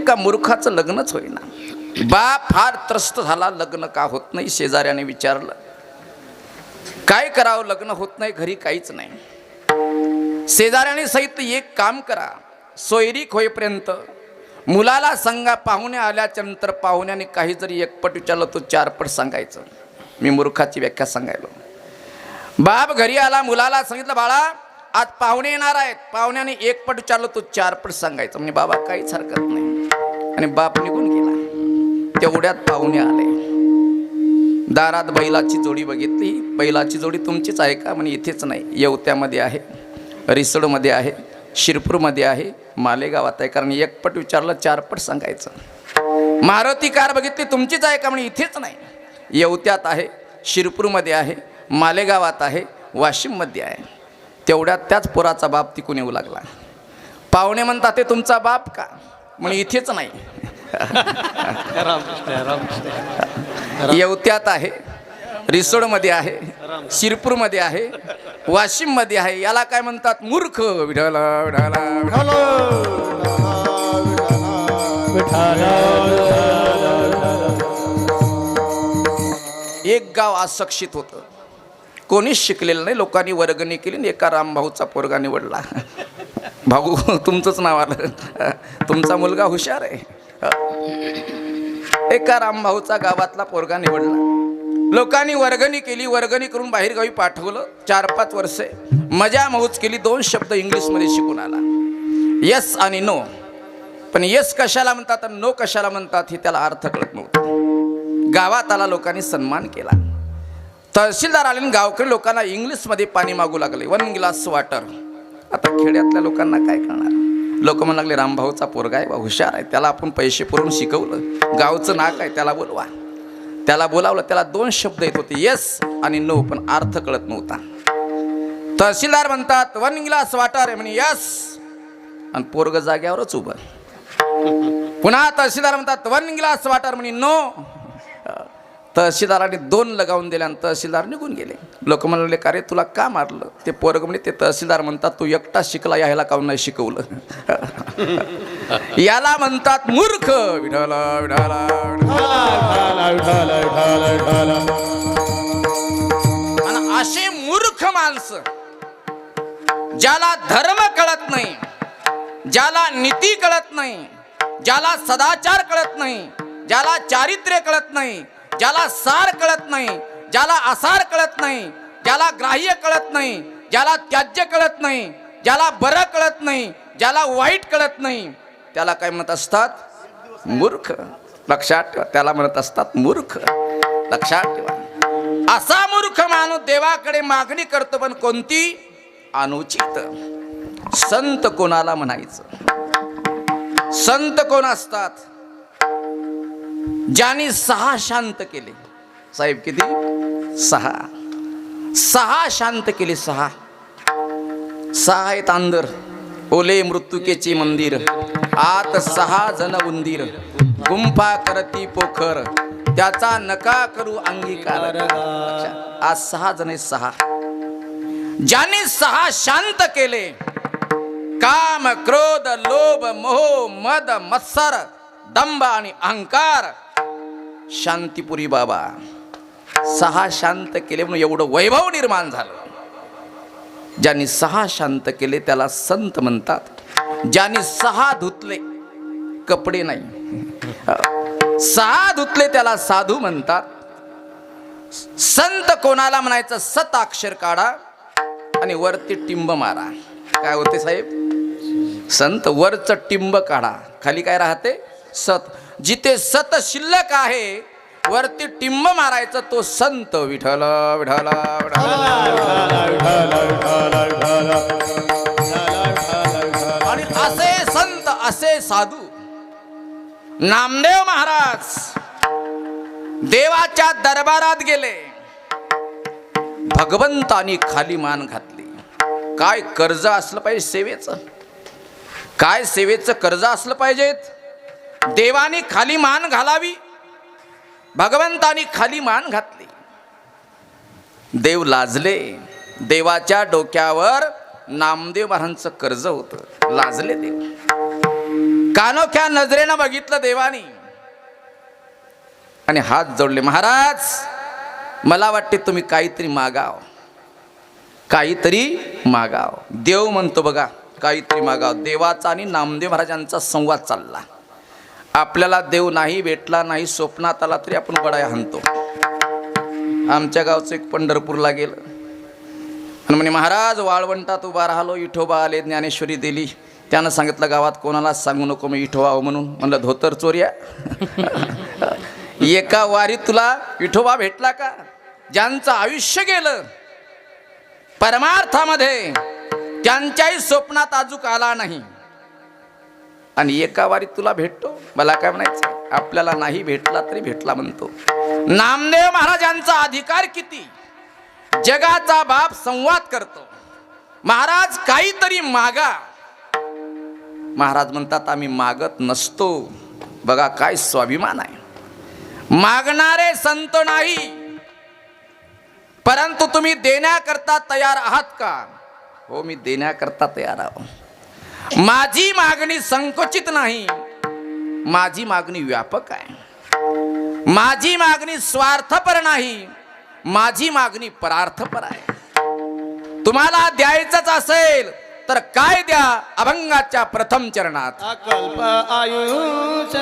एका मूर्खाचं लग्नच होईना. बाप फार त्रस्त झाला, लग्न का होत नाही. शेजाऱ्याने विचारलं काय करावं, लग्न होत नाही, घरी काहीच नाही. शेजाऱ्याने सहित एक काम करा, सोयरीक होईपर्यंत मुलाला सांगा, पाहुणे आल्याच्या नंतर पाहुण्याने काही जरी एकपट विचारलं तो चारपट सांगायचं. मी मूर्खाची व्याख्या सांगायलो. बाप घरी आला, मुलाला सांगितलं बाळा आज पाहुणे येणार आहेत. पाहुण्याने एकपट विचारलं तो चारपट सांगायचं. म्हणजे बाबा काहीच हरकत नाही. आणि बाप निघून गेला. तेवढ्यात पाहुणे आले. दारात बैलाची जोडी बघितली. बैलाची जोडी तुमचीच आहे का? म्हणे इथेच नाही, येवत्यामध्ये आहे, रिसोडमध्ये आहे, शिरपूरमध्ये आहे, मालेगावात आहे. कारण एकपट विचारलं चारपट सांगायचं. मारुती कार बघितली तुमचीच आहे का? म्हणे इथेच नाही, येवत्यात आहे, शिरपूरमध्ये आहे, मालेगावात आहे, वाशिममध्ये आहे. तेवढ्यात त्याच पोराचा बाप तिकून येऊ लागला. पाहुणे म्हणतात ते तुमचा बाप का? म्हणे इथेच नाही, येवत्यात आहे, रिसोडमध्ये आहे, शिरपूरमध्ये आहे, वाशिममध्ये आहे. याला काय म्हणतात? मूर्ख. विठ्ठल विठ्ठल एक गाव अशिक्षित होतं, कोणीच शिकलेलं नाही. लोकांनी वर्गणी केली, एका रामभाऊचा पोरगा निवडला. भाऊ तुमचंच नाव आलं, तुमचा मुलगा हुशार आहे. एका रामभाऊचा गावातला पोरगा निवडला. लोकांनी वर्गणी केली, वर्गणी करून बाहेरगावी पाठवलं. 4-5 वर्षे मजा मौज केली. 2 शब्द इंग्लिशमध्ये शिकून आला, यस आणि नो. पण यस कशाला म्हणतात आणि नो कशाला म्हणतात हे त्याला अर्थ कळत नव्हता. गावात आला, लोकांनी सन्मान केला. तहसीलदार आले आणि गावकरी लोकांना इंग्लिशमध्ये पाणी मागू लागले, 1 ग्लास वॉटर. आता खेड्यातल्या लोकांना काय करणार? लोक म्हणू लागले रामभाऊचा पोरगा आहे, हुशार आहे, त्याला आपण पैसे पुरवून शिकवलं, गावचं नाक आहे, त्याला बोलवा. त्याला बोलावलं. त्याला 2 शब्द येत होते, येस आणि नो, पण अर्थ कळत नव्हता. तहसीलदार म्हणतात 1 ग्लास वॉटर आहे, म्हणे यस, आणि पोरग जाग्यावरच उभं. पुन्हा तहसीलदार म्हणतात 1 ग्लास वॉटर, म्हणे नो. तहसीलदाराने 2 लगावून दिले आणि तहसीलदार निघून गेले. लोक म्हणाले का रे तुला का मारलं? ते पोरग म्हणे ते तहसीलदार म्हणतात तू एकटा शिकला, याला काऊन नाही शिकवलं? याला म्हणतात मूर्ख. विठ्ठल विठ्ठल आणि असे मूर्ख माणसं, ज्याला धर्म कळत नाही, ज्याला नीती कळत नाही, ज्याला सदाचार कळत नाही, ज्याला चारित्र्य कळत नाही, ज्याला सार कळत नाही, ज्याला आसार कळत नाही, ज्याला ग्राह्य कळत नाही, ज्याला त्याज्य कळत नाही, ज्याला बरं कळत नाही, ज्याला वाईट कळत नाही, त्याला काय म्हणत असतात? मूर्ख. लक्षात ठेवा, त्याला म्हणत असतात मूर्ख. लक्षात ठेवा. असा मूर्ख माणूस देवाकडे मागणी करतो, पण कोणती? अनुचित. संत कोणाला म्हणायचं? संत कोण असतात? ज्यांनी 6 शांत केले. साहेब किती? 6 शांत केले. 6 आहेत अंदर. ओले मृत्युकेचे मंदिर, आत 6 जण उंदीर, गुंफा करती पोखर, त्याचा नका करू अंगीकार. आज 6 जण आहेत. 6 ज्यांनी 6 शांत केले, काम क्रोध लोभ मोह मद मत्सर दंभ आणि अहंकार, शांतीपुरी बाबा 6 शांत केले म्हणून एवढं वैभव निर्माण झालं. ज्यांनी 6 शांत केले त्याला संत म्हणतात. ज्यांनी 6 धुतले, कपडे नाही, 6 धुतले त्याला साधू म्हणतात. संत कोणाला म्हणायचं? 7 अक्षर काढा आणि वरती टिंब मारा. काय होते साहेब? संत. वरचं टिंब काढा, खाली काय राहते? सत. जिथे सत शिल्लक आहे वरती टिंब मारायचं, तो संत. विठ्ठल विठ्ठल आणि असे संत, असे साधू. नामदेव महाराज देवाच्या दरबारात गेले, भगवंतानी खाली मान घातली. काय कर्ज असलं पाहिजे सेवेचं? काय सेवेचं कर्ज असलं पाहिजेत? देवाने खाली मान घालावी, भगवंतानी खाली मान घातली. देव लाजले. देवाच्या डोक्यावर नामदेव महाराजांचं कर्ज होतं, लाजले देव. कानोख्या नजरेनं बघितलं देवानी आणि हात जोडले. महाराज मला वाटते तुम्ही काहीतरी मागाव, काहीतरी मागाव. देव म्हणतो बघा काहीतरी मागाव. देवाचा आणि नामदेव महाराजांचा संवाद चालला. आपल्याला देव नाही भेटला, नाही स्वप्नात आला तरी आपण गडाया हाणतो. आमच्या गावचं एक पंढरपूरला गेलं आणि म्हणे महाराज वाळवंटात उभा राहिलो, विठोबा आले, ज्ञानेश्वरी दिली. त्यानं सांगितलं गावात कोणालाच सांगू नको मी विठोबा हो म्हणून. म्हणलं धोतर चोऱ्या. एका वारीत तुला विठोबा भेटला का? ज्यांचं आयुष्य गेलं परमार्थामध्ये, त्यांच्याही स्वप्नात अजूक आला नाही आणि एका वारीत तुला भेटतो. मला काय म्हणायचं, आपल्याला नाही भेटला तरी भेटला म्हणतो. नामदेव महाराजांचा अधिकार किती. जगाचा बाप संवाद करतो. महाराज काहीतरी मागा. महाराज म्हणतात आम्ही मागत नसतो. बघा काय स्वाभिमान आहे. मागणारे संत नाही, परंतु तुम्ही देण्याकरता तयार आहात का? हो मी देण्याकरता तयार आहो. माझी मागणी संकोचित नाही, माझी मागणी व्यापक आहे. माझी मागणी स्वार्थपर नाही, माझी मागणी परार्थपर आहे. तुम्हाला द्यायचंच असेल तर काय द्या. अभंगाच्या प्रथम चरणात अकल्प आयुष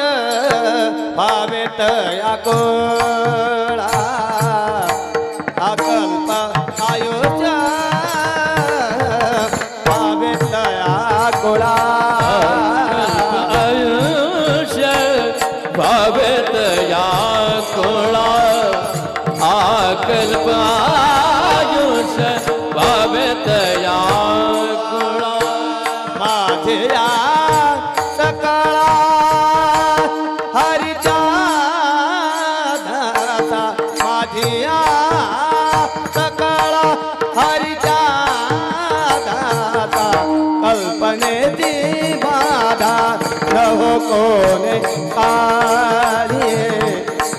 भावे तया कोळा. अकल्प आयुष भावे तया कोळा. आयुष भावे तया कोळा. अकल्प आयुष भावे तया सकळा. हरिचा दासा माझिया सकळा. हरिचा दासा कल्पनेची बाधा न हो कोणे काढी.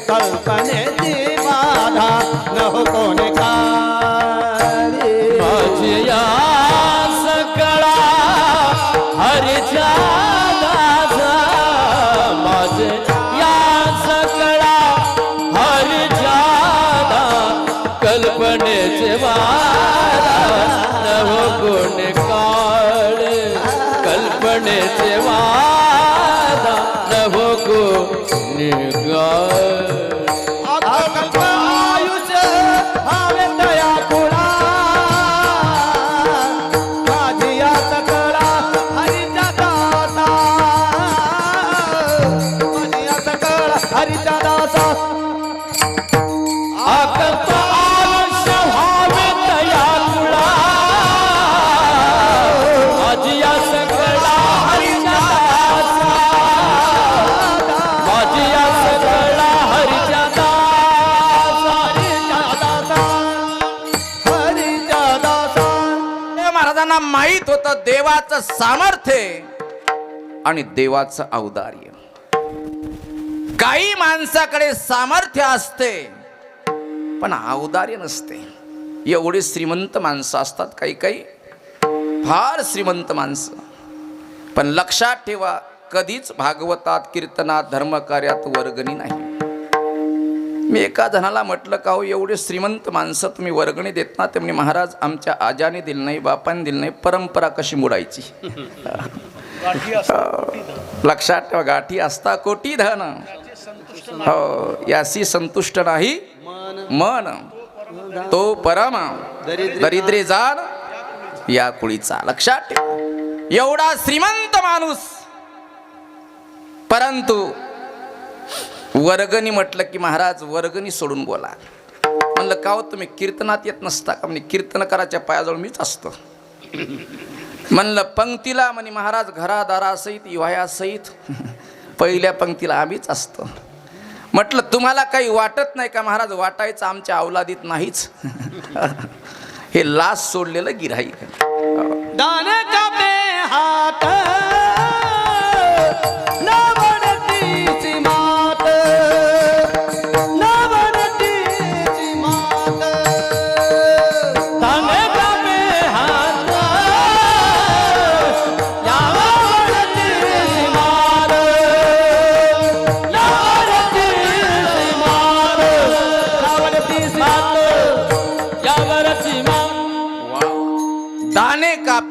कल्पनेची बाधा न हो कोणे काढी. माझिया सकळा हरिचा दासा माझे या सकळा. हरिचा कल्पनेचे वादा नव गुण काळ. कल्पनेचे वादा नव गुण काळ. आयुष भावे दया कुळा. माझिया सकळा हरिचा दासा. माझिया सकळा हरिचा दासा. अकल्प आयुष भावे दया कुळा. माझिया सकळा हरिचा दासा. माझिया सकळा हरिचा दासा. हरिचा दासा. महाराजांना माहित होतं देवाचं सामर्थ्य आणि देवाचं औदार्य. काही माणसाकडे सामर्थ्य असते पण औदार्य नसते. एवढे श्रीमंत माणसं असतात, काही काही फार श्रीमंत माणसं. पण लक्षात ठेवा कधीच भागवतात कीर्तनात धर्मकार्यात वर्गणी नाही. मी एका जणाला म्हटलं का हो एवढे श्रीमंत माणसं तुम्ही वर्गणी देत ना. ते म्हणे महाराज आमच्या आजाने दिलं नाही, बापाने दिलं नाही, परंपरा कशी मोडायची. लक्षात ठेवा गाठी असता कोटी धन. हो यासी संतुष्ट नाही मन. तो परम दरिद्री जाण या कुळीचा. लक्षात ठेवा एवढा श्रीमंत माणूस, परंतु वर्गणी म्हटलं की महाराज वर्गणी सोडून बोला. म्हणलं का हो तुम्ही कीर्तनात येत नसता का? म्हणजे कीर्तनकाराच्या पायाजवळ मीच असतो. म्हणलं पंक्तीला म्हणे महाराज घरादारासहित युवायासहित पहिल्या पंक्तीला आम्हीच असतो. म्हटलं तुम्हाला काही वाटत नाही का महाराज? वाटायचं आमच्या अवलादीत नाहीच. हे लास सोडलेलं गिऱ्हाईक. दाने का पे हात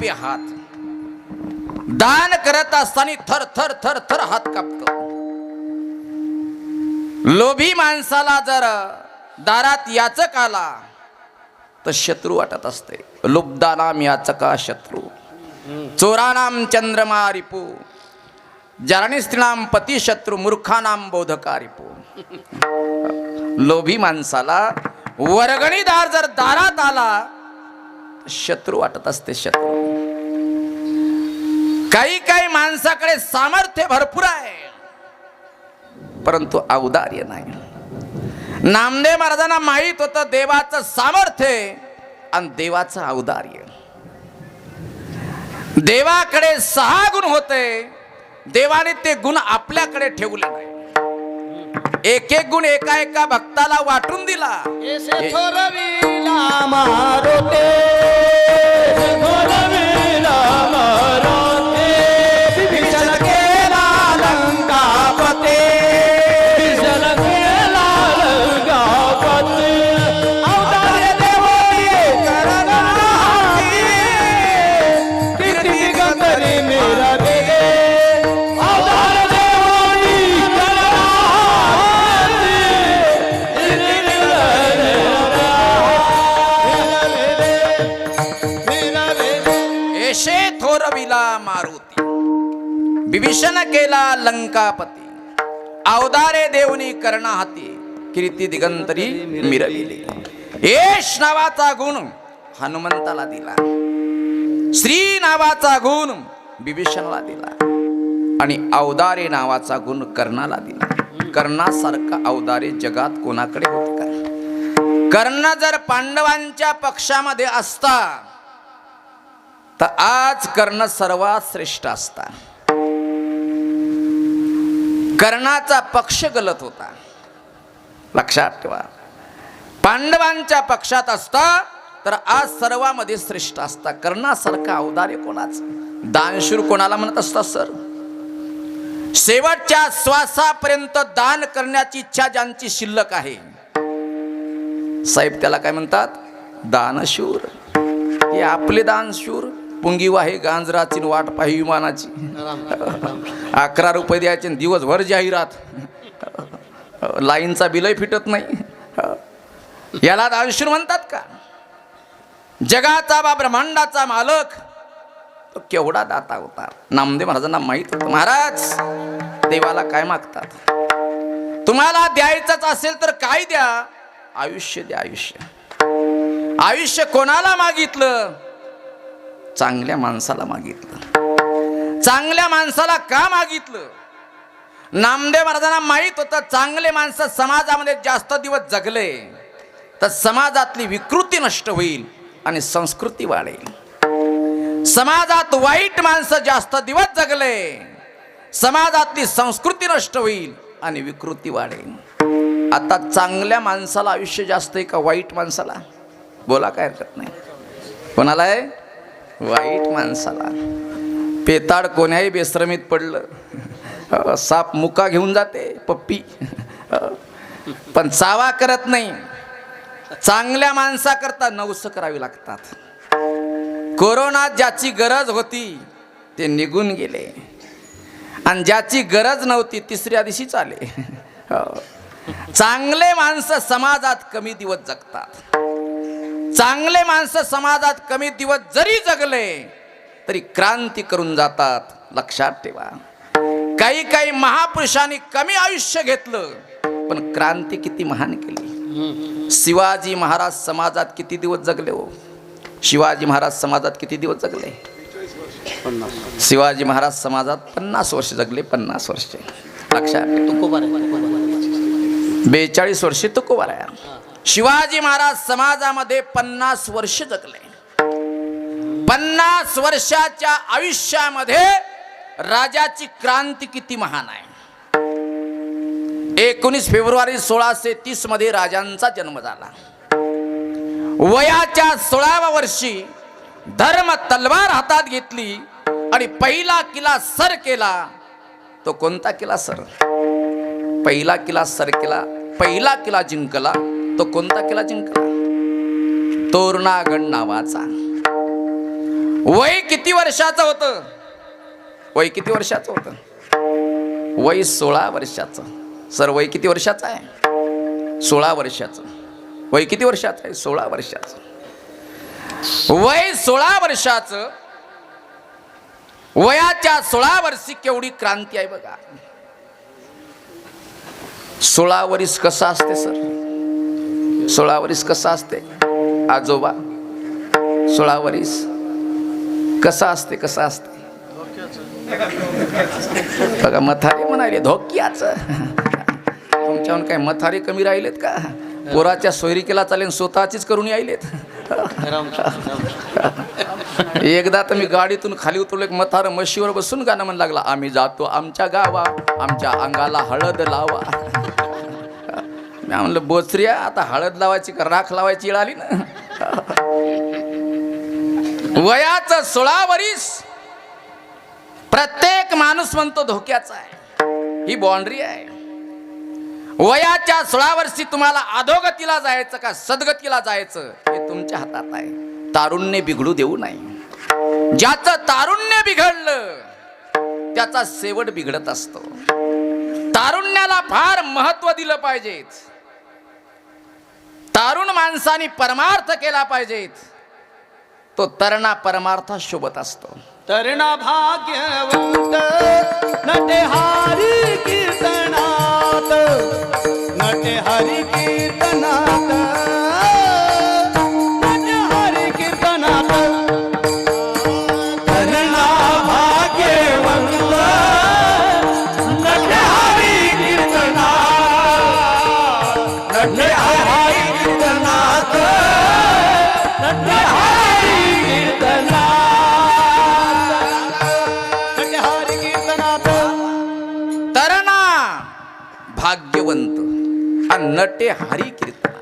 आपले हात दान करत असताना थर थर थर थर हात कापतो. लोभी माणसाला जर दारात याचक आला तर शत्रू वाटत असते. लुब्धानाम याचका शत्रू, चोरानाम चंद्रमा रिपू, जारणी स्त्रीणाम पती शत्रू, मूर्खानाम बोधका रिपू. लोभी माणसाला वर्गणीदार जर दारात आला तर शत्रू वाटत असते. शत्रू. काही काही माणसाकडे सामर्थ्य भरपूर आहे परंतु औदार्य नाही. नामदेव महाराजांना माहित होतं देवाचं सामर्थ्य आणि देवाचं औदार्य. देवाकडे 6 गुण होते, देवाने ते गुण आपल्याकडे ठेवले नाही. एक एक गुण एका एका भक्ताला वाटून दिला. ऐसे थोरविला मारुते, थोरविला मारुते, विभीषण केला लंकापते, विभीषण केला लंकापते. अवतारे देवोनी करना हाती, कीर्ती गंधरी मेरा देगे. अवतारे देवोनी करना ऐशे थोरविला मारुती, विभीषण केला लंकापती, अवतारे देवनी कर्णा हाती, कीर्ती दिगंतरी मिरविली. यश नावाचा गुण हनुमंताला दिला, श्री नावाचा गुण विभीषणाला दिला आणि अवतारे नावाचा गुण कर्णाला दिला. कर्णासारखा अवतारे जगात कोणाकडे होते का? कर्ण जर पांडवांच्या पक्षामध्ये असता तर आज कर्ण सर्वात श्रेष्ठ असता. कर्णाचा पक्ष गलत होता, लक्षात ठेवा. पांडवांच्या पक्षात असता तर आज सर्वांमध्ये श्रेष्ठ असता. कर्णासारखा औदार्य कोणाचं? दानशूर कोणाला म्हणत असतात सर? शेवटच्या श्वासापर्यंत दान करण्याची इच्छा ज्यांची शिल्लक आहे साहेब त्याला काय म्हणतात? दानशूर. हे आपले दानशूर. पुंगी वाहे गांजराची वाट पाही विमानाची. 11 रुपये द्यायचे दिवसभर जाहिरात, लाईनचा बिलही फिटत नाही. याला दानशूर म्हणतात का? जगाचा बा ब्रह्मांडाचा मालक तो केवढा दाता होता. नामदेव महाराजांना माहित होतं महाराज देवाला काय मागतात. तुम्हाला द्यायचंच असेल तर काय द्या? आयुष्य द्या. आयुष्य. आयुष्य कोणाला मागितलं? चांगल्या माणसाला मागितलं. चांगल्या माणसाला का मागितलं? नामदेव महाराजांना माहित होतं चांगले माणसं समाजामध्ये जास्त दिवस जगले तर समाजातली विकृती नष्ट होईल आणि संस्कृती वाढेल. समाजात वाईट माणसं जास्त दिवस जगले समाजातली संस्कृती नष्ट होईल आणि विकृती वाढेल. आता चांगल्या माणसाला आयुष्य जास्त आहे का वाईट माणसाला? बोला, काय हरकत नाही. कोणाला आहे? वाईट माणसाला. पेताड कोण्याही बेश्रमीत पडलं, साप मुका घेऊन जाते पप्पी, पण चावा करत नाही. चांगल्या माणसाकरता नवस करावी लागतात. कोरोनात ज्याची गरज होती ते निघून गेले आणि ज्याची गरज नव्हती तिसऱ्या दिवशीच आले. चांगले माणसं समाजात कमी दिवस जगतात. चांगले माणसं समाजात कमी दिवस जरी जगले तरी क्रांती करून जातात. लक्षात ठेवा. काही काही महापुरुषांनी कमी आयुष्य घेतलं पण क्रांती किती महान केली. शिवाजी महाराज समाजात किती दिवस जगले हो? शिवाजी महाराज समाजात किती दिवस जगले? शिवाजी महाराज समाजात 50 वर्ष जगले. 50 वर्ष. लक्षात. 42 वर्षे तुकोबाराया. शिवाजी महाराज समाजामध्ये 50 वर्ष जगले. 50 वर्षाच्या आयुष्यामध्ये राजाची क्रांती किती महान आहे. 19 फेब्रुवारी 1630 मध्ये राजांचा जन्म झाला. वयाच्या 16व्या वर्षी धर्म तलवार हातात घेतली आणि पहिला किल्ला सर केला. तो कोणता किल्ला सर? पहिला किल्ला सर केला. पहिला किल्ला जिंकला. तो कोणता किल्ला जिंकला? तोरणागड नावाचा. वय किती वर्षाचं होतं? वय किती वर्षाचं होतं? वय 16 वर्षाचं. सर वय किती वर्षाचं आहे? 16 वर्षाचं. वय किती वर्षाचं आहे? 16 वर्षाचं. वय 16 वर्षाचं. वयाच्या 16 वर्षी केवढी क्रांती आहे बघा. 16 वर्ष कसं असते सर? 16 वर्ष कसं असते आजोबा? 16 वर्ष कसं असते? कसं असते बघा. म्हातारे म्हणाले धोक्याचं. तुमच्याहून काय म्हातारे कमी राहिलेत का? पोराच्या सोयरिकेला चालेल स्वतःचीच करून यायलेत. एकदा तर मी गाडीतून खाली उतरलो, एक म्हातारं म्हशीवर बसून गाणं म्हणू लागला, आम्ही जातो आमच्या गावा, आमच्या अंगाला हळद लावा. मी म्हणलं बोचऱ्या, आता हळद लावायची का राख लावायची वेळ आली ना. वयाचं 16 वर्ष प्रत्येक माणूस म्हणतो धोक्याचा आहे. ही बाउंड्री आहे. वयाच्या 16 वर्षी तुम्हाला अधोगतीला जायचं का सद्गतीला जायचं हे तुमच्या हातात आहे. तारुण्य बिघडू देऊ नये. ज्याचं तारुण्य बिघडलं त्याचा शेवट बिघडत असतो. तारुण्याला फार महत्व दिलं पाहिजे. तारुण माणसाने परमार्थ केला पाहिजे. तो तरणा परमार्था शोभत असतो. तरणा भाग्यवंत नटे हरी कीर्तनात, नटे हरी कीर्तनात, नटे हरी कीर्तनात. तरणा भाग्यवंत नटे हरी कीर्तनात, नटे हरी कीर्तनात, नटे हरी कीर्तनात. भाग्यवंत आणि नटे हरी कीर्तन.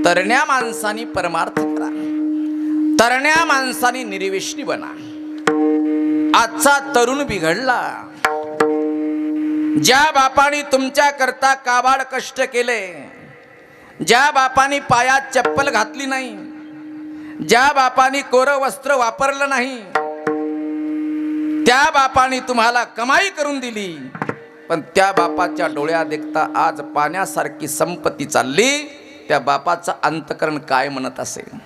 तरण्या माणसानी परमार्थ करा. तरण्या माणसानी निर्वेशनी बना. आजचा तरुण बिघडला. ज्या बापानी तुमच्या करता काबाड कष्ट केले, ज्या बापानी पायात चप्पल घातली नाही, ज्या बापानी कोरं वस्त्र वापरलं नाही, त्या बापानी तुम्हाला कमाई करून दिली, पण त्या बापाच्या डोळ्यात देखता आज पाण्यासारखी संपत्ती चालली. त्या बापाचं अंतकरण काय म्हणत असेल?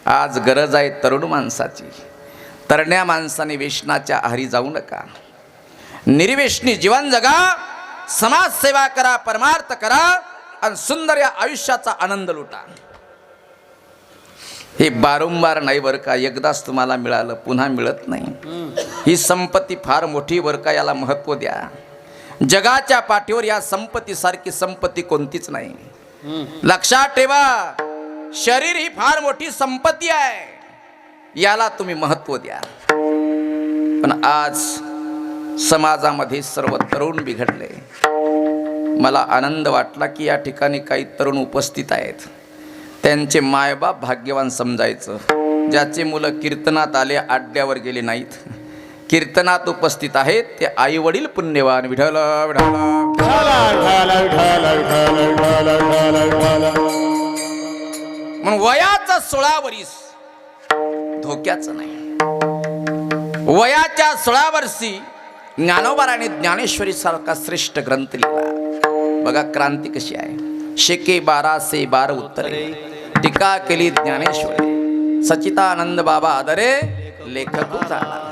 आज गरज आहे तरुण माणसाची. तरण्या माणसाने व्यसनाच्या आहारी जाऊ नका. निर्व्यसनी जीवन जगा, समाजसेवा करा, परमार्थ करा आणि सुंदर या आयुष्याचा आनंद लुटा. हे बारंबार नाही बरं का. एकदाच तुम्हाला मिळालं पुन्हा मिळत नाही. ही संपत्ती फार मोठी बरं का. याला महत्त्व द्या. जगाच्या पाठीवर या संपत्तीसारखी संपत्ती कोणतीच नाही. लक्षात ठेवा. शरीर ही फार मोठी संपत्ती आहे. याला तुम्ही महत्त्व द्या. पण आज समाजामध्ये सर्व तरुण बिघडले. मला आनंद वाटला की या ठिकाणी काही तरुण उपस्थित आहेत. त्यांचे मायबाप भाग्यवान समजायचं. ज्याचे मुलं कीर्तनात आले, आड्यावर गेले नाहीत, कीर्तनात उपस्थित आहेत, ते आई वडील पुण्यवान. विठ्ठल म्हणून वयाचा 16 वर्ष धोक्याचं नाही. वयाच्या 16 वर्षी ज्ञानोबाराने ज्ञानेश्वरी सारखा श्रेष्ठ ग्रंथ लिहिला. बघा क्रांती कशी आहे. शेके 12 से 12 उत्तरे, टीका केली ज्ञानेश्वरी, सच्चिदानंद बाबा आदरे लेखक झाला.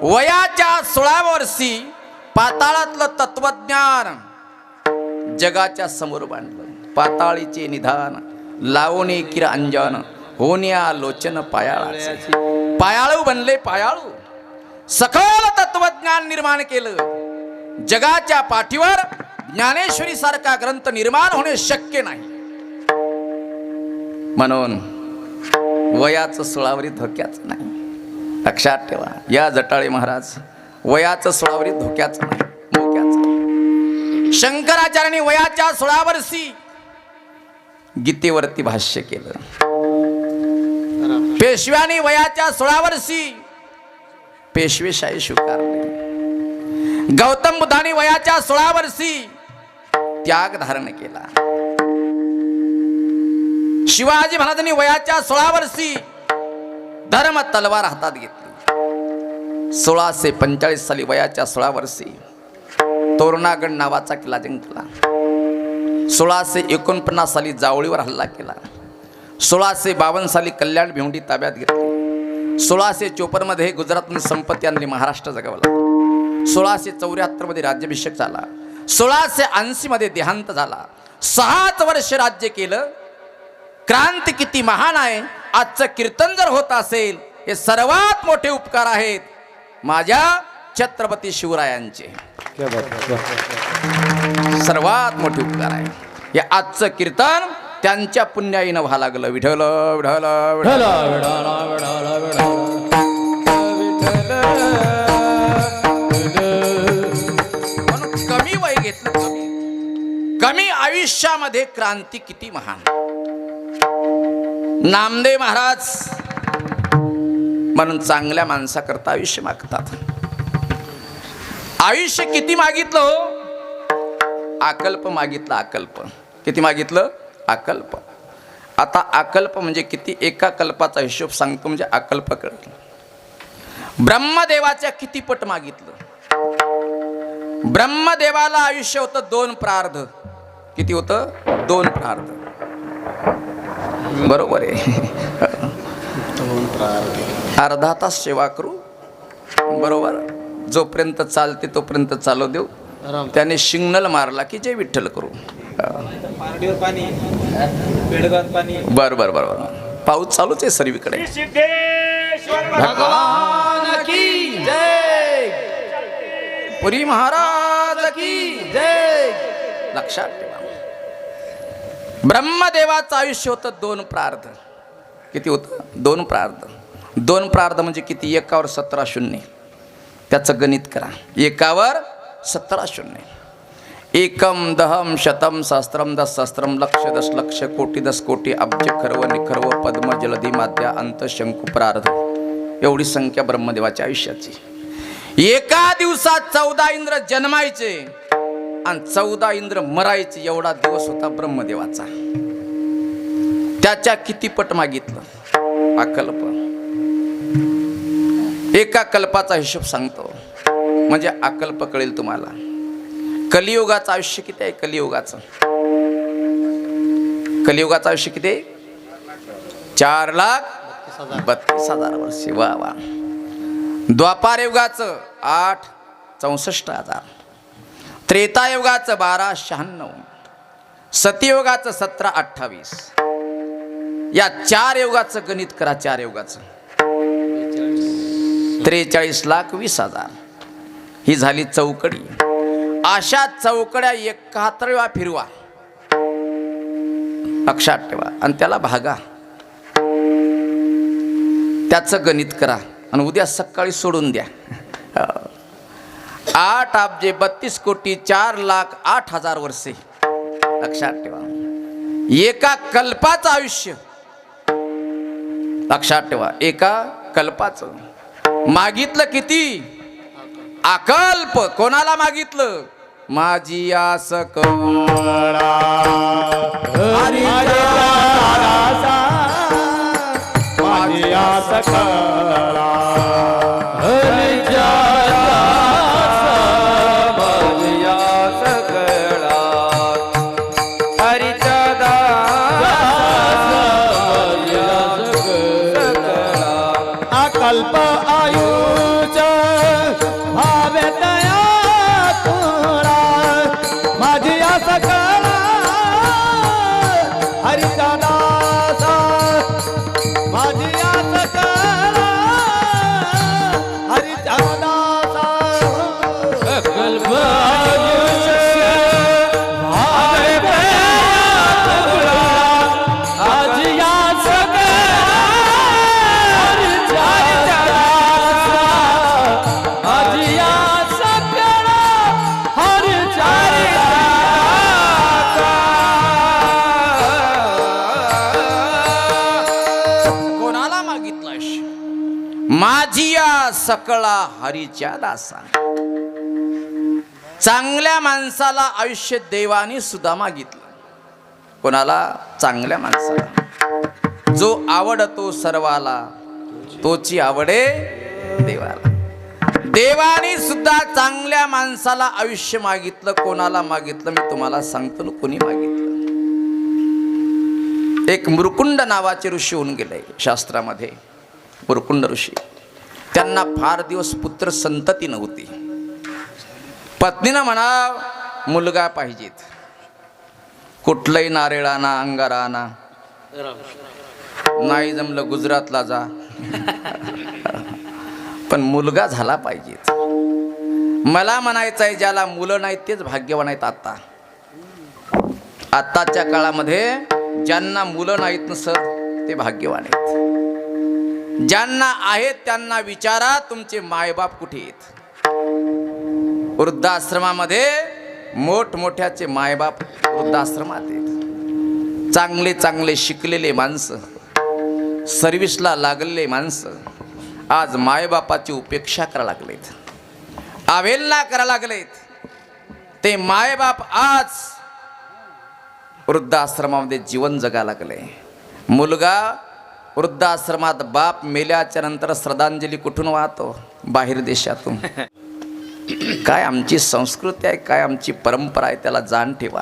वयाच्या 16 वर्षी पाताळातलं तत्वज्ञान जगाच्या समोर मांडलं. पाताळीचे निधान लावणे किर अंजन, होण्या लोचन पायाळाचे. पायाळू बनले पायाळू. सखोल तत्वज्ञान निर्माण केलं. जगाच्या पाठीवर ज्ञानेश्वरी सारखा ग्रंथ निर्माण होणे शक्य नाही. म्हणून वयाचं 16 वर्ष धोक्याचं नाही. लक्षात ठेवा. या जटाळे महाराज वयाचं 16 वर्ष धोक्याचं नाही, धोक्याचं. शंकराचार्यांनी वयाच्या 16 वर्षी गीतेवरती भाष्य केलं. पेशव्यांनी वयाच्या 16 वर्षी पेशवेशाही स्वीकारली. गौतम बुद्धांनी वयाच्या 16 वर्षी त्याग धारण केला. शिवाजी महाराजांनी वयाच्या 16 वर्षी धर्म तलवार हातात घेतली. 1645 साली वयाच्या 16 वर्षी तोरणागड नावाचा किल्ला जिंकला. 1649 साली जावळीवर हल्ला केला. 1652 साली कल्याण भिवंडी ताब्यात घेतली. 1654 मध्ये गुजरातने संपत्ती आणली, महाराष्ट्र जगवला. 1674 मध्ये राज्याभिषेक झाला. 1680 मध्ये देहांत झाला. 6 वर्ष राज्य केलं. क्रांती किती महान आहे. आजचं कीर्तन जर होत असेल, हे सर्वात मोठे उपकार आहेत माझ्या छत्रपती शिवरायांचे. सर्वात मोठे उपकार आहे. हे आजचं कीर्तन त्यांच्या पुण्याईनं व्हा लागलं. विठ्ठल विठ्ठल विठ्ठल. म्हणून कमी वय घेतलं. कमी आयुष्यामध्ये क्रांती किती महान. नामदेव महाराज म्हणून चांगल्या माणसाकरता आयुष्य मागतात. आयुष्य किती मागितलं हो? आकल्प मागितलं. आकल्प किती मागितलं? आकल्प. आता आकल्प म्हणजे किती? एका कल्पाचा हिशोब सांगतो म्हणजे आकल्प कळत. ब्रह्मदेवाच्या किती पट मागितलं? ब्रह्मदेवाला आयुष्य होतं 2 प्रार्ध. किती होतं? 2 प्रार्ध. बरोबर आहे. अर्धा तास सेवा करू. बरोबर. जोपर्यंत चालते तोपर्यंत चालू देऊ. त्याने शिंगनल मारला की जय विठ्ठल करू. बर बर बर. पाऊस चालूच आहे सर्वीकडे. भगवान की जय. पुरी महाराज की जय. लक्षात ठेवा. ब्रह्मदेवाचं आयुष्य होतं 2 प्रार्ध. किती होतं? 2 प्रार्ध. 2 प्रार्ध म्हणजे किती? 1वर 17 शून्य. त्याचं गणित करा. 1वर 17 शून्य. एकम दहम शतम सहस्त्रम दसहस्त्रम लक्ष दशलक्ष कोटी 10 कोटी अब्ज खर्व निखर्व पद्म जलधी माध्या अंत शंकू प्रार्ध. एवढी संख्या ब्रह्मदेवाच्या आयुष्याची. एका दिवसात 14 इंद्र जन्मायचे आणि 14 इंद्र मरायचे. एवढा दिवस होता ब्रह्मदेवाचा. त्याच्या किती पट मागितलं? अकल्प. एका कल्पाचा हिशोब सांगतो म्हणजे अकल्प कळेल तुम्हाला. कलियुगाचं आयुष्य किती आहे? कलियुगाचं आयुष्य किती? 4,32,000 वर्षे. वा वा. द्वापार युगाचं 8,64,000. त्रेतायुगाचं 12,96. सतयुगाचं 17,28. या 4 युगाचं गणित करा. 4 युगाचं 43,20,000. ही झाली चौकडी. अशा चौकड्या 71 फिरवा. लक्षात ठेवा. आणि त्याला भागा. त्याचं गणित करा आणि उद्या सकाळी सोडून द्या. 8 अब्ज 32 कोटी 4,08,000 वर्षे. लक्षात ठेवा. एका कल्पाचं आयुष्य. लक्षात ठेवा. एका कल्पाचं. मागितलं किती? अकल्प. कोणाला मागितलं? माझी आस कळा माझी आस कळा. अकल्प आयुष भावे तया तुरा. माझी आस कळा हरीचा दासा. माझी आस कळा हरीचा दासा. अकल्प आयुष भावे तया तुरा. माझी आस माझिया सकळा हरीच्या दासा. चांगल्या माणसाला आयुष्य देवाने सुद्धा मागितलं. कोणाला? चांगल्या माणसाला. जो आवडतो सर्वाला तोची आवडे देवाला. देवाने सुद्धा चांगल्या माणसाला आयुष्य मागितलं. कोणाला मागितलं मी तुम्हाला सांगतो ना, कोणी मागितलं. एक मुरकुंड नावाचे ऋषी होऊन गेले शास्त्रामध्ये. मुरकुंड ऋषी, त्यांना फार दिवस पुत्र संतती नव्हती. पत्नीनं म्हणा मुलगा पाहिजेत. कुठलंही नारळाना अंगाराना, नाही जमलं गुजरातला जा, पण मुलगा झाला पाहिजे. मला म्हणायचं आहे ज्याला मुलं नाहीत तेच भाग्यवान आहेत. आत्ताच्या काळामध्ये ज्यांना मुलं नाहीत ना सर, ते भाग्यवान आहेत. ज्यांना आहेत त्यांना विचारा तुमचे मायबाप कुठे आहेत. वृद्धाश्रमामध्ये मोठमोठ्याचे मायबाप वृद्धाश्रमात आहेत. चांगले चांगले शिकलेले माणसं, सर्विसला लागलेले माणसं आज मायबापाची उपेक्षा करायला लागलेत, अवहेलना करायला लागलेत. ते मायबाप आज वृद्धाश्रमामध्ये जीवन जगा लागले. मुलगा वृद्धाश्रमात, बाप मेल्याच्या नंतर श्रद्धांजली कुठून वाहतो? बाहेर देशातून. काय आमची संस्कृती आहे, काय आमची परंपरा आहे, त्याला जाण ठेवा.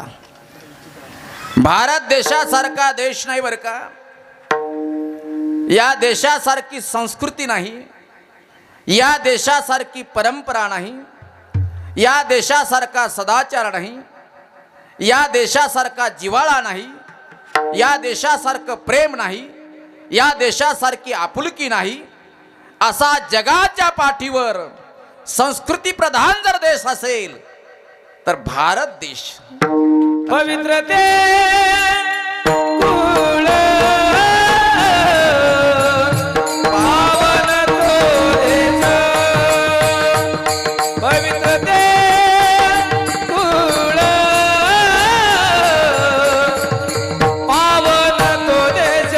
भारत देशासारखा देश नाही बरं का. या देशासारखी संस्कृती नाही, या देशासारखी परंपरा नाही, या देशासारखा सदाचार नाही, या देशासारखा जिव्हाळा नाही, या देशासारखं प्रेम नाही, या देशासारखी आपुलकी नाही. असा जगाच्या पाठीवर संस्कृती प्रधान जर देश असेल तर भारत देश. पवित्रते कुळ पावन तो देश, पवित्रते कुळ पावन तो देश,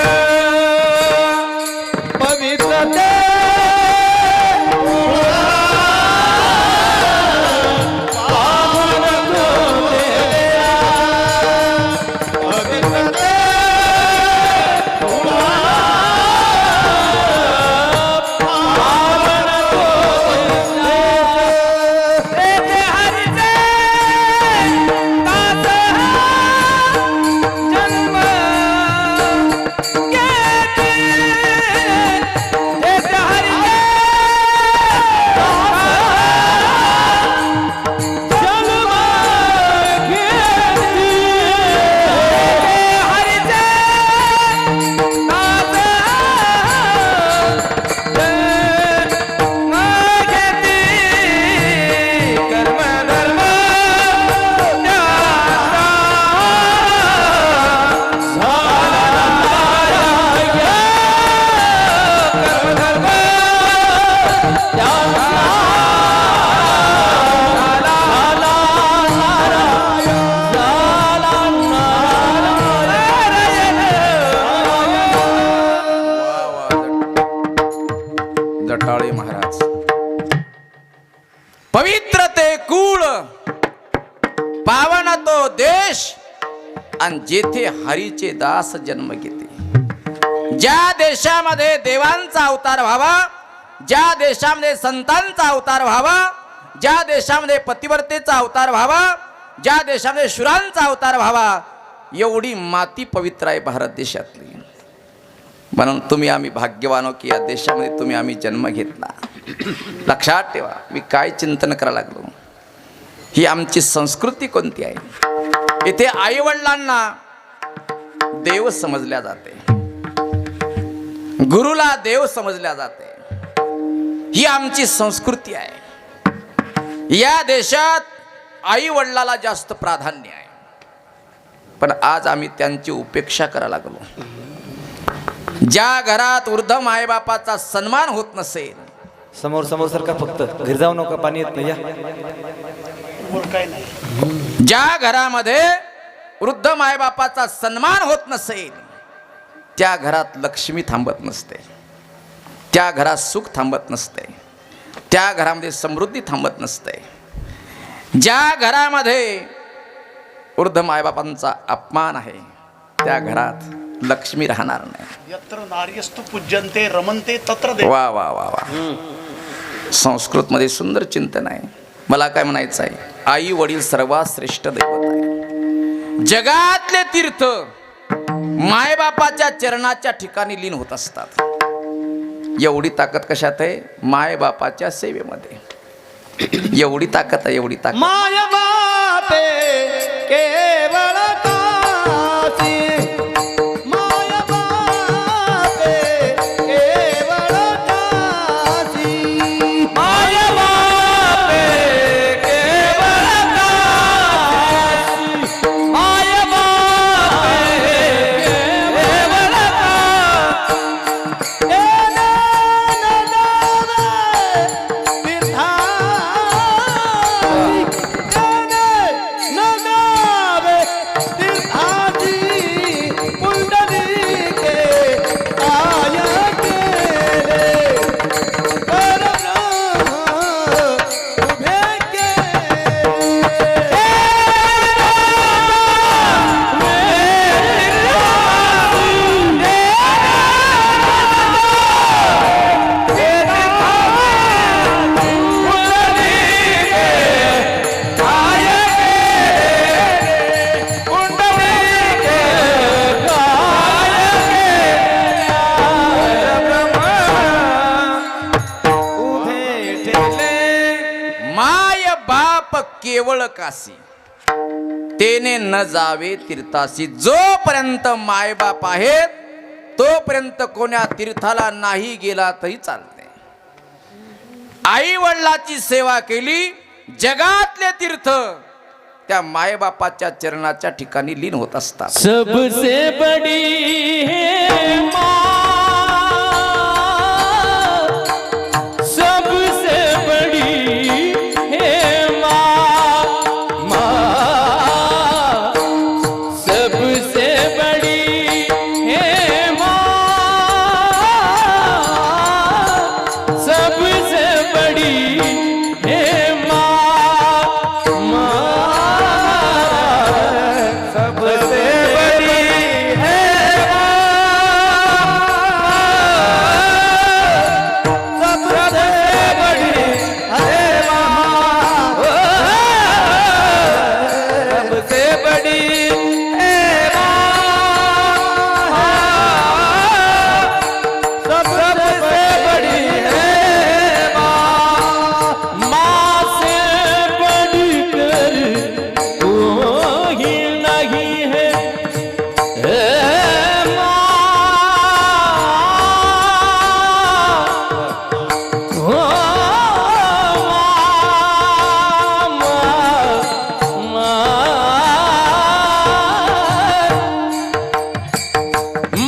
पवित्रते जटाळे महाराज. पवित्र ते कुळ, पावन तो देश, आणि जेथे हरीचे दास जन्म घेते. ज्या देशामध्ये देवांचा अवतार व्हावा, ज्या देशामध्ये संतांचा अवतार व्हावा, ज्या देशामध्ये पतिव्रतेचा अवतार व्हावा, ज्या देशामध्ये शुरांचा अवतार व्हावा, एवढी माती पवित्र आहे भारत देशातली. म्हणून तुम्ही आम्ही भाग्यवान हो की या देशामध्ये तुम्ही आम्ही जन्म घेतला. लक्षात ठेवा. मी काय चिंतन करायला लागलो, ही आमची संस्कृती कोणती आहे. इथे आईवडिलांना देव समजल्या जाते, गुरुला देव समजल्या जाते. ही आमची संस्कृती आहे. या देशात आई वडिलाला जास्त प्राधान्य आहे, पण आज आम्ही त्यांची उपेक्षा करायला लागलो. ज्या घरात वृद्ध मायबापाचा सन्मान होत नसेल, समोर समोर सारखा, फक्त घरी जाऊ नका, पाणी येत नाही या. ज्या घरामध्ये वृद्ध मायबापाचा सन्मान होत नसेल, त्या घरात लक्ष्मी थांबत नसते, त्या घरात सुख थांबत नसते, त्या घरामध्ये समृद्धी थांबत नसते. ज्या घरामध्ये वृद्ध मायबापांचा अपमान आहे, त्या घरात लक्ष्मी राहणार नाही. यत्र नार्यस्तु पूज्यन्ते रमन्ते तत्र देव. वा वा वा वा. संस्कृतमध्ये सुंदर चिंतन आहे. मला काय म्हणायचं आहे, आई वडील सर्वात श्रेष्ठ दैवत आहे. जगातले तीर्थ मायबापाच्या चरणाच्या ठिकाणी लीन होत असतात. एवढी ताकद कशात आहे? मायबापाच्या सेवेमध्ये. एवढी ताकद आहे, एवढी ताकद. माय बापे केवळ काशी, माय बापे केवळ काशी, माय बापे केवळ काशी, माय बापे केवळ काशी. केवळ काशी तेने न जावे तीर्थासी. जोपर्यंत मायबाप आहेत तोपर्यंत कोण्या तीर्थाला नाही गेला तरी चालते. आई वडिलाची सेवा केली, जगातले तीर्थ त्या मायबापाच्या चरणाच्या ठिकाणी लीन होत असतात. सबसे बडी है माँ, सबसे बडी है माँ, माँ सबसे बड़ी है माँ, सबसे बड़ी है माँ, माँ सबसे बड़ी है माँ, सबसे बड़ी है माँ, सबसे बड़ी है माँ, सबसे बड़ी है माँ, माँ से बढ़कर कोई नहीं है, माँ,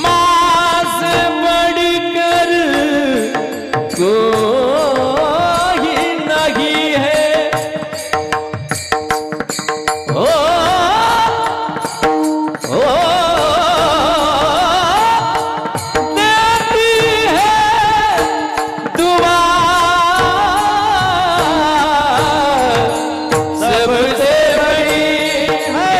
माँ से बढ़कर कोई नहीं है, ओ देती है दुआ सबसे बड़ी है,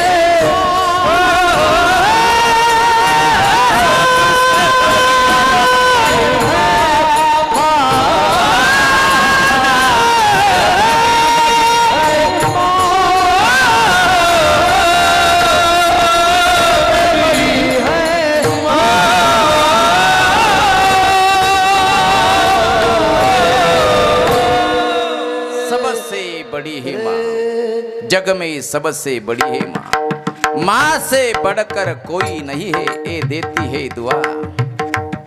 सबसे बड़ी है माँ, जग में सबसे बड़ी है माँ, माँ से बढ़कर कोई नहीं है, ये देती है दुआ.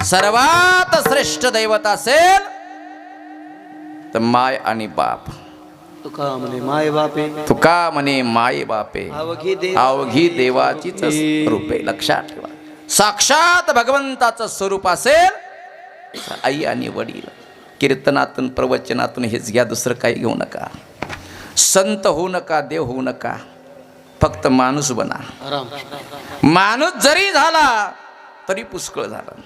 सर्वात श्रेष्ठ दैवत असेल तर माय आणि बाप. तुका म्हणे माय बापे तुका म्हणे माय बापे अवघी देव अवघी देवाचीच स्वरूप आहे. लक्षात ठेवा, साक्षात भगवंताचं स्वरूप असेल तर आई आणि वडील. कीर्तनातून प्रवचनातून हेच घ्या, दुसरं काही घेऊ नका. संत होऊ नका, देव होऊ नका, फक्त माणूस बना. माणूस जरी झाला तरी पुष्कळ झालं.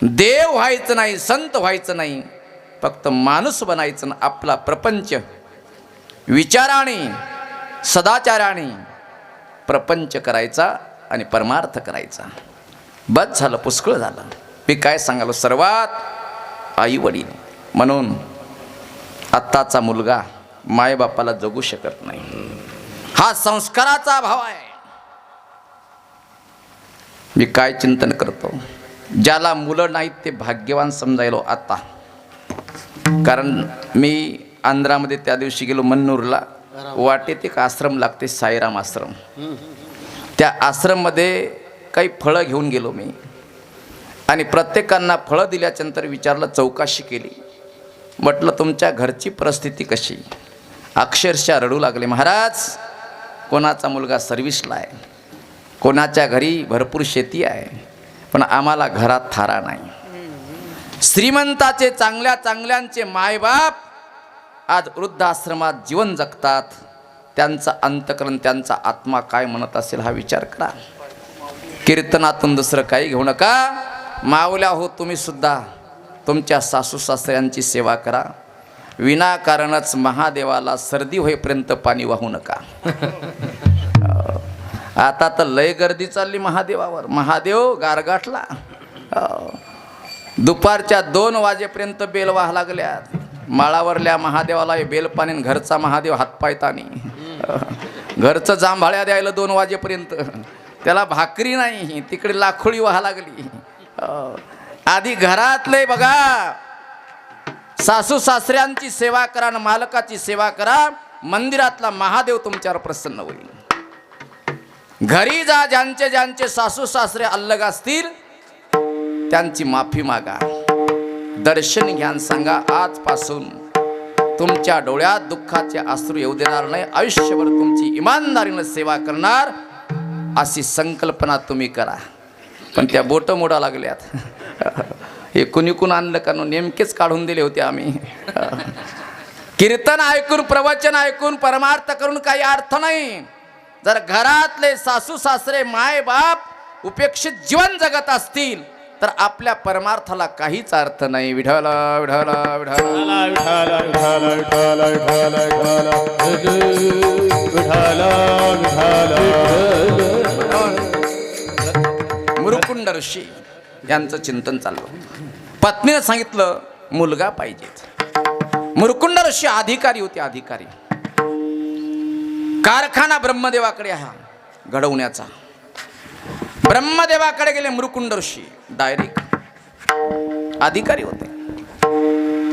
देव व्हायचं नाही, संत व्हायचं नाही, फक्त माणूस बनायचं ना. आपला प्रपंच विचाराने सदाचाराने प्रपंच करायचा आणि परमार्थ करायचा. बस झालं, पुष्कळ झालं. मी काय सांगालो, सर्वात आई वडील. म्हणून आत्ताचा मुलगा मायबापाला जगू शकत नाही. हा संस्काराचा अभाव आहे. मी काय चिंतन करतो, ज्याला मुलं नाहीत ते भाग्यवान समजायलो आता. कारण मी आंध्रामध्ये त्या दिवशी गेलो मन्नूरला. वाटेत एक आश्रम लागते, साईराम आश्रम. त्या आश्रममध्ये काही फळं घेऊन गेलो मी आणि प्रत्येकांना फळं दिल्याच्यानंतर विचारलं, चौकशी केली. म्हटलं तुमच्या घरची परिस्थिती कशी? अक्षरशः रडू लागले. महाराज, कोणाचा मुलगा सर्व्हिसला आहे, कोणाच्या घरी भरपूर शेती आहे, पण आम्हाला घरात थारा नाही. श्रीमंताचे चांगल्या चांगल्यांचे मायबाप आज वृद्धाश्रमात जीवन जगतात. त्यांचं अंतकरण, त्यांचा आत्मा काय म्हणत असेल हा विचार करा. कीर्तनातून दुसरं काही घेऊ नका. माऊल्या हो, तुम्ही सुद्धा तुमच्या सासू सासऱ्यांची सेवा करा. विनाकारणच महादेवाला सर्दी होईपर्यंत पाणी वाहू नका. आता तर लय गर्दी चालली महादेवावर. महादेव गारगाठला. दुपारच्या 2 वाजेपर्यंत बेल वाहा लागल्यात. माळावरल्या महादेवाला बेलपाणी, घरचा महादेव हातपाय ताणी. घरचं जांभाळ्या द्यायला 2 वाजेपर्यंत. त्याला भाकरी नाही, तिकडे लाखोळी वाहा लागली. आधी घरातले बघा, सासू सासऱ्यांची सेवा करा आणि मालकाची सेवा करा. मंदिरातला महादेव तुमच्यावर प्रसन्न होईल. घरी जा, ज्यांचे ज्यांचे सासू सासरे अल्लग असतील त्यांची माफी मागा, दर्शन घ्या, सांगा आजपासून तुमच्या डोळ्यात दुःखाचे अश्रू येऊ देणार नाही, आयुष्यभर तुमची इमानदारीने सेवा करणार, अशी संकल्पना तुम्ही करा. पण त्या बोटं मोडा लागल्यात. हे कुणी आणलं का नेमकेच काढून दिले होते आम्ही. कीर्तन ऐकून, प्रवचन ऐकून परमार्थ करून काही अर्थ नाही. जर घरातले सासू सासरे माय बाप उपेक्षित जीवन जगत असतील तर आपल्या परमार्थाला काहीच अर्थ नाही. विठ्ठल विठ्ठल मुरुकुंड ऋषी यांचं चिंतन चाललं. पत्नीने सांगितलं मुलगा पाहिजे. मुरुकुंड ऋषी अधिकारी होते, अधिकारी. कारखाना ब्रह्मदेवाकडे हा घडवण्याचा. ब्रह्मदेवाकडे गेले मुरुकुंड ऋषी, डायरेक्ट अधिकारी होते.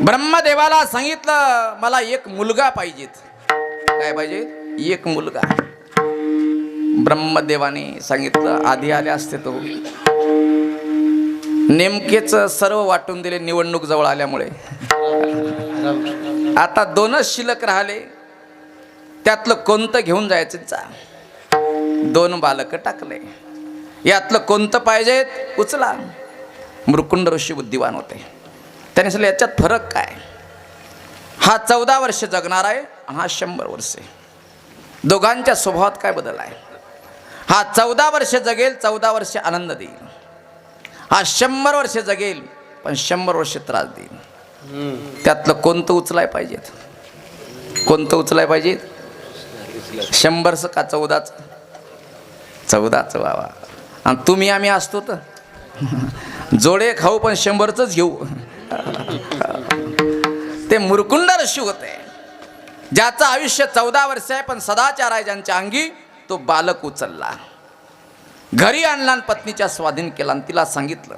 ब्रह्मदेवाला सांगितलं मला एक मुलगा पाहिजेत. काय पाहिजे? एक मुलगा. ब्रह्मदेवाने सांगितलं आधी आले असते तो. नेमकेच सर्व वाटून दिले निवडणूक जवळ आल्यामुळे. आता 2च शिल्लक राहिले. त्यातलं कोणतं घेऊन जायचं? 2 बालक टाकले. यातलं कोणतं पाहिजेत? उचला. मुरुकुंड ऋषी बुद्धिवान होते. त्याने सांगितलं याच्यात फरक काय? हा 14 वर्ष जगणार आहे, हा 100 वर्षे. दोघांच्या स्वभावात काय बदल आहे? हा 14 वर्ष जगेल, 14 वर्ष आनंद देईल. हा 100 वर्ष जगेल, पण 100 वर्ष त्रास देईल. त्यातलं कोणतं उचलाय पाहिजेत? कोणतं उचलाय पाहिजेत? 100चं का 14चं? 14चं बाबा. आणि तुम्ही आम्ही असतो तर जोडे खाऊ पण 100चंच घेऊ. ते मुरुकुंड ऋषी होते. ज्याचं आयुष्य 14 वर्ष आहे पण सदाचार आहे ज्यांच्या अंगी, तो बालक उचलला, घरी आणला आणि पत्नीच्या स्वाधीन केला. आणि तिला सांगितलं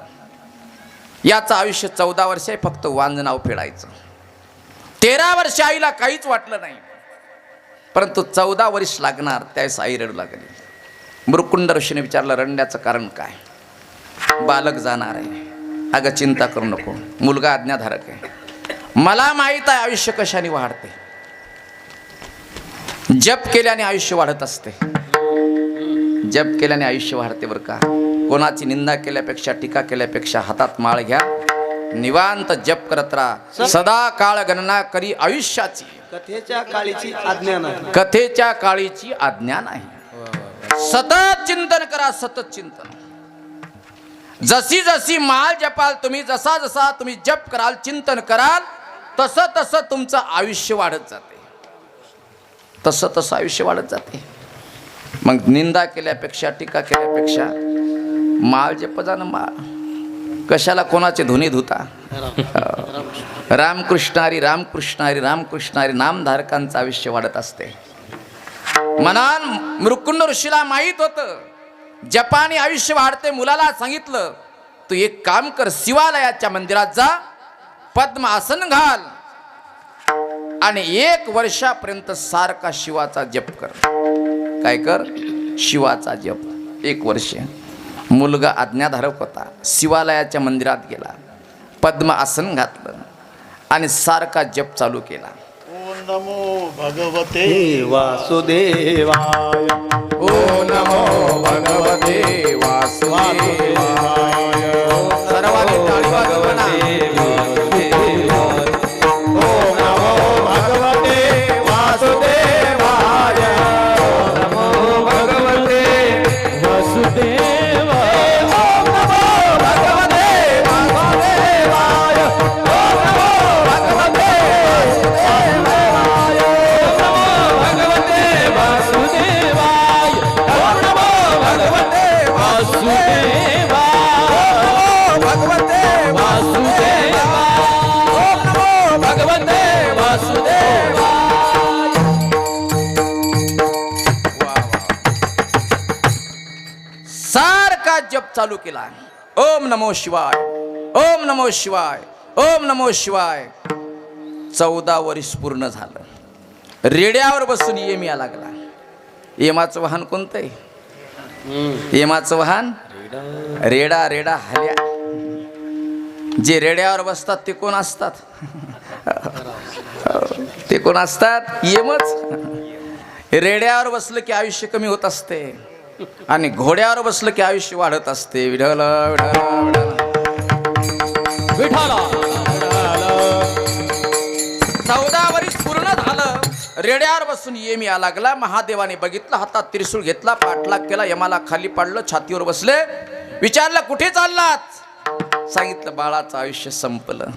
याचं आयुष्य 14 वर्ष आहे, फक्त वांजनाव फेडायचं. 13 वर्ष आईला काहीच वाटलं नाही, परंतु 14 वर्ष लागणार. त्यावेळेस आई रडू लागली. मुरुकुंड ऋषीने विचारलं रडण्याचं कारण काय? बालक जाणार आहे. अगं चिंता करू नको, मुलगा आज्ञाधारक आहे. मला माहीत आहे आयुष्य कशाने वाढते. जप केल्याने आयुष्य वाढत असते. जप केल्याने आयुष्य वाढते बरं का. कोणाची निंदा केल्यापेक्षा, टीका केल्यापेक्षा हातात माळ घ्या, निवांत जप करत राहा. सदा काळ गणना करी आयुष्याची, कथेच्या काळीची आज्ञा नाही. कथेच्या काळीची आज्ञा नाही. सतत चिंतन करा, सतत चिंतन. जशी जशी माळ जपाल तुम्ही, जसा जसा तुम्ही जप कराल, चिंतन कराल, तसं तसं तुमचं आयुष्य वाढत जाते. तसं तसं आयुष्य वाढत जाते. मग निंदा केल्यापेक्षा, टीका केल्यापेक्षा माळ जपजा ना माळ. कशाला कोणाचे धुनी धुता. रामकृष्ण हरी रामकृष्ण हरी रामकृष्ण हरी नामधारकांचं आयुष्य वाढत असते. मनान मृकुंड ऋषीला माहीत होतं जपानी आयुष्य वाढते. मुलाला सांगितलं तू एक काम कर, शिवालयाच्या मंदिरात जा, पद्म आसन घाल आणि 1 वर्षापर्यंत सारखा शिवाचा जप कर. काय कर? शिवाचा जप 1 वर्ष. मुलगा आज्ञाधारक होता. शिवालयाच्या मंदिरात गेला, पद्म आसन घातलं आणि सारखा जप चालू केला. ओम नमो भगवते वासुदेवाय. ओ नमो भगवते वासुदेवाय. सर्वांनी टाळी वाजवा ना. ओम नमो भगवते वासुदेवाय. नमो भगवते वासुदेवाय. ओम नमो भगवते वासुदेवाय. ओम नमो भगवते वासुदेवाय. ओम नमो भगवते वासुदेवाय. ओम नमो भगवते वासुदेवाय. ओम नमो भगवते वासुदेवाय. सारखा जप चालू केला. ओम नमो शिवाय, ओम नमो शिवाय, ओम नमो शिवाय. 14 वर्ष पूर्ण झालं. रेड्यावर बसून येम या लागला. येमाचं वाहन कोणतं आहे? येमाचं वाहन रेडा. रेडा हल्या. जे रेड्यावर बसतात ते कोण असतात? ते कोण असतात? येमच. रेड्यावर बसलं की आयुष्य कमी होत असते आणि घोड्यावर बसलं की आयुष्य वाढत असते. विठ्ठल विठ्ठल विठ्ठल. 14 वर्ष पूर्ण झालं. रेड्यावर बसून येम या लागला. महादेवाने बघितलं, हातात त्रिशूळ घेतला, पाठलाग केला, यमाला खाली पाडलं, छातीवर बसले. विचारलं कुठे चाललात? सांगितलं बाळाचं आयुष्य संपलं.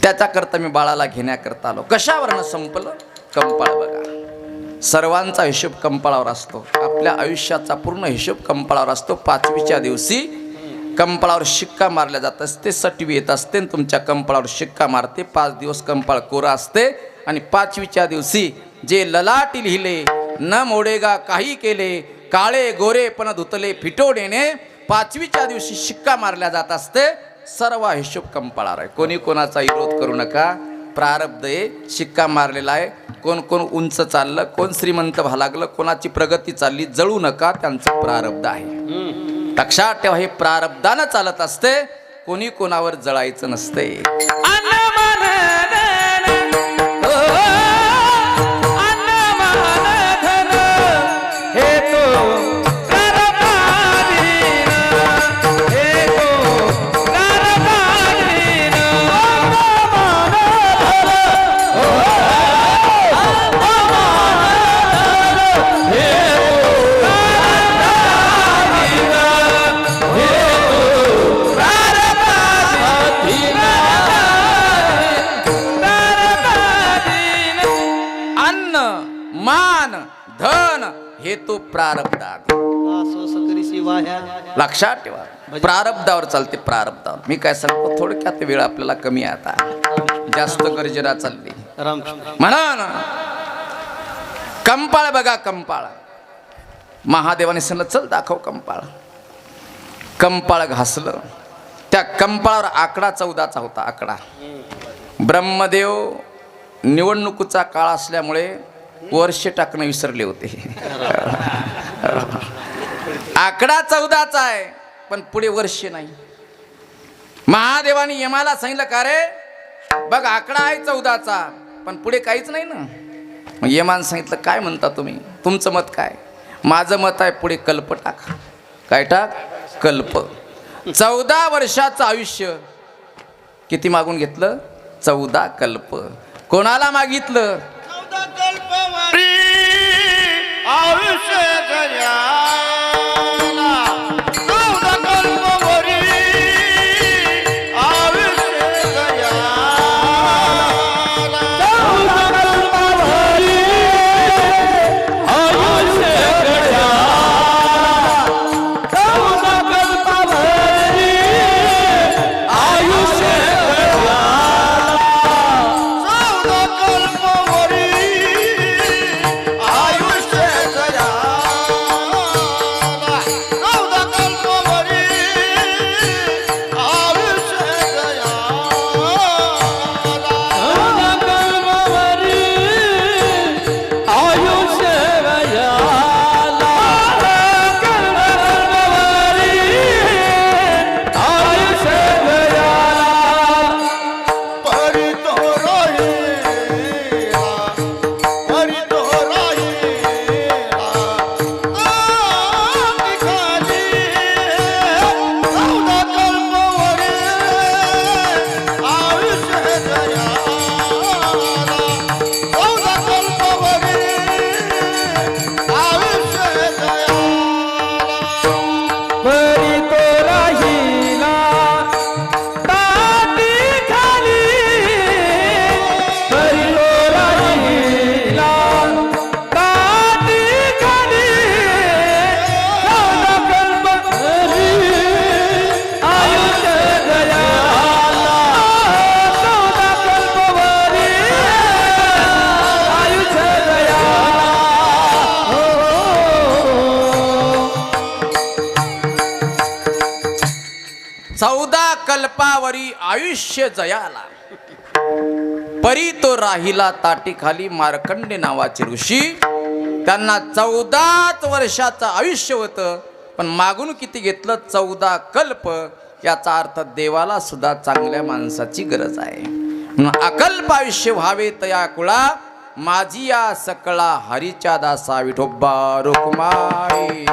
त्याच्याकरता मी बाळाला घेण्याकरता आलो. कशावरनं संपलं? कंपाळ. बघा, सर्वांचा हिशोब कंपाळावर असतो. आपल्या आयुष्याचा पूर्ण हिशोब कंपाळावर असतो. 5वीच्या दिवशी कंपाळावर शिक्का मारल्या जात असते. सटवी येत असते, तुमच्या कंपाळावर शिक्का मारते. 5 दिवस कंपाळ कोरा असते आणि 5वीच्या दिवशी जे ललाटी लिहिले, न मोडेगा काही केले, काळे गोरे पण धुतले फिटोडेने, 5वीच्या दिवशी शिक्का मारल्या जात असते. सर्व हिशोब कंपाळावर आहे. कोणी कोणाचा विरोध करू नका. प्रारब्ध आहे, शिक्का मारलेला आहे. कोण कोण उंच चाललं, कोण श्रीमंत व्हा लागलं, कोणाची प्रगती चालली, जळू नका. त्यांचं प्रारब्ध आहे. लक्षात ठेवा, हे प्रारब्धानं चालत असते. कोणी कोणावर जळायचं नसते. मान धन हे तो प्रारब्धात. लक्षात ठेवा, प्रारब्धावर चालते. प्रारब्धावर. मी काय सांगतो, थोडक्यात वेळ आपल्याला कमी आहे. आता जास्त गर्जना चालली म्हणा ना. कंपाळ बघा, कंपाळ. महादेवाने सांगितलं चल दाखव कंपाळ. कंपाळ घासलं. त्या कंपाळावर आकडा 14चा होता. आकडा. ब्रह्मदेव निवडणुकीचा काळ असल्यामुळे वर्ष टाकणं विसरले होते. आकडा 14चा आहे पण पुढे वर्ष नाही. महादेवाने यमाला सांगितलं का रे बघ आकडा आहे 14चा पण पुढे काहीच नाही ना. मग यमान सांगितलं काय म्हणता तुम्ही, तुमचं मत काय? माझं मत आहे पुढे कल्प टाक. काय टाक? कल्प. 14 वर्षाचं आयुष्य किती मागून घेतलं? 14 कल्प. कोणाला मागितलं? 14 कल्पावरी आयुष्य जयाला, परी तो राहिला ताटीखाली मार्कंडे नावाचे ऋषी. त्यांना 14 वर्षाचं आयुष्य होतं, पण मागून किती घेतलं? 14 कल्प. याचा अर्थ देवाला सुद्धा चांगल्या माणसाची गरज आहे. म्हणून अकल्प आयुष्य व्हावे तया कुळा, माझी या सकळा हरीच्या दासा. विठोबा रुक्माई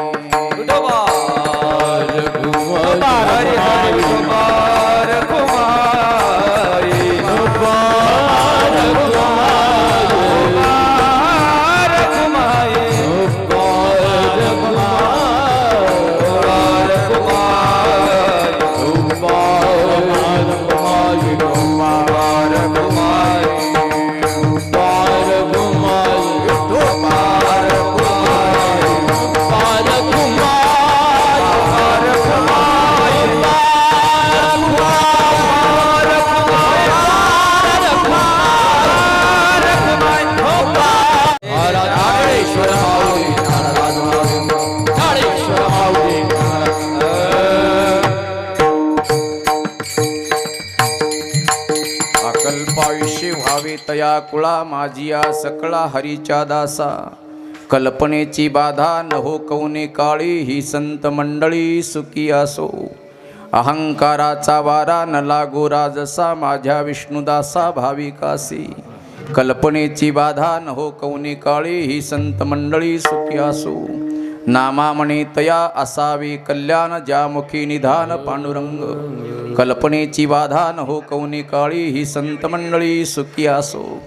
अकल्पायुष्य व्हावे तया कुळा, माझी या सकळा हरीच्या दासा. कल्पनेची बाधा न हो कवने काळी, ही संत मंडळी सुखी असो. अहंकाराचा वारा न लागो राजसा, माझ्या विष्णुदासा भाविकासी. कल्पनेची बाधा न हो कवने काळी, ही संत मंडळी सुखी असो. नामा म्हणे तया असावे कल्याण, ज्यामुखी निधान पांडुरंग. कल्पनेची बाधा न हो कवने काळी, ही संत मंडळी सुखी असो.